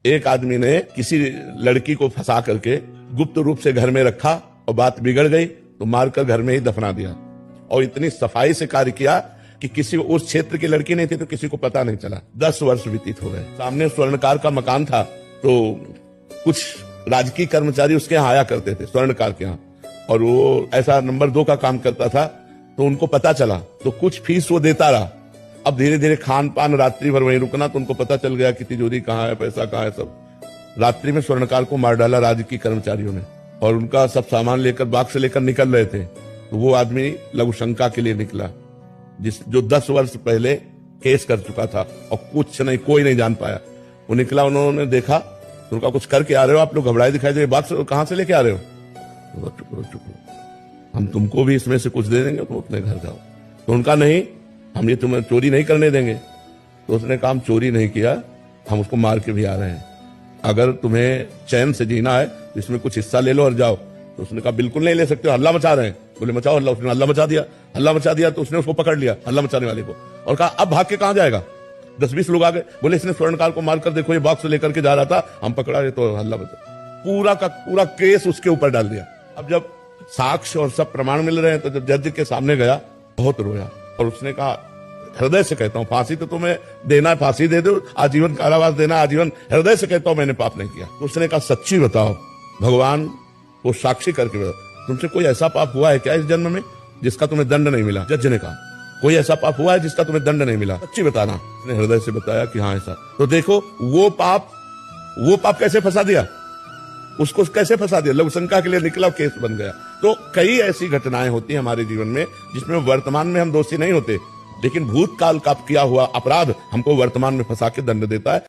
एक आदमी ने किसी लड़की को फंसा करके गुप्त रूप से घर में रखा और बात बिगड़ गई तो मारकर घर में ही दफना दिया। और इतनी सफाई से कार्य किया कि किसी उस क्षेत्र की लड़की नहीं थी तो किसी को पता नहीं चला। 10 वर्ष व्यतीत हो गए। सामने स्वर्णकार का मकान था तो कुछ राजकीय कर्मचारी उसके यहाँ आया करते थे, स्वर्णकार के यहाँ, और वो ऐसा नंबर 2 का काम करता था। तो उनको पता चला तो कुछ फीस वो देता रहा। अब धीरे धीरे खान पान रात्रि भर वहीं रुकना, तो उनको पता चल गया कि तिजोरी कहाँ है, पैसा कहाँ है। सब रात्रि में स्वर्णकार को मार डाला राजकीय कर्मचारियों ने, और उनका सब सामान लेकर बाग से लेकर निकल रहे थे। तो वो आदमी लघु शंका के लिए निकला जो 10 वर्ष पहले केस कर चुका था और कुछ नहीं, कोई नहीं जान पाया। वो निकला, उन्होंने देखा तो उनका कुछ करके आ रहे हो आप लोग, घबराए दिखाई दे, बाग से कहाँ से लेके आ रहे हो? चुप रहो, हम तुमको भी इसमें से कुछ दे देंगे, तुम अपने घर जाओ। तो उनका नहीं, हम ये तुम्हें चोरी नहीं करने देंगे। तो उसने कहा हम चोरी नहीं किया, हम उसको मार के भी आ रहे हैं, अगर तुम्हें चैन से जीना है तो इसमें कुछ हिस्सा ले लो और जाओ। तो उसने कहा बिल्कुल नहीं ले सकते, हल्ला मचा रहे हैं। बोले मचाओ हल्ला। उसने हल्ला मचा दिया। हल्ला मचा दिया तो उसने उसको पकड़ लिया, हल्ला मचाने वाले को, और कहा अब भाग के कहां जाएगा? 10-20 लोग आ गए, बोले इसने स्वर्णकार को मारकर देखो ये बॉक्स लेकर के जा रहा था, हम पकड़ा रहे तो हल्ला मचा। पूरा का पूरा केस उसके ऊपर डाल दिया। अब जब साक्ष्य और सब प्रमाण मिल रहे हैं तो जब जज के सामने गया बहुत रोया, और उसने कहा हृदय से कहता हूँ, फांसी तो तुम्हें देना है, फांसी दे दो, आजीवन कारावास देना, आजीवन, हृदय से कहता हूँ मैंने पाप नहीं किया। तो उसने कहा सच्ची बताओ, भगवान को साक्षी करके बताओ, तुमसे कोई ऐसा पाप हुआ है क्या इस जन्म में जिसका तुम्हें दंड नहीं मिला? जज ने कहा कोई ऐसा पाप हुआ है जिसका तुम्हें दंड नहीं मिला? सच्ची बताना। उसने हृदय से बताया कि हाँ ऐसा। तो देखो वो पाप कैसे फंसा दिया, उसको कैसे फंसा दिया, लघु शंका के लिए निकला, केस बन गया। तो कई ऐसी घटनाएं होती हैं हमारे जीवन में जिसमें वर्तमान में हम दोषी नहीं होते, लेकिन भूतकाल का किया हुआ अपराध हमको वर्तमान में फंसा के दंड देता है।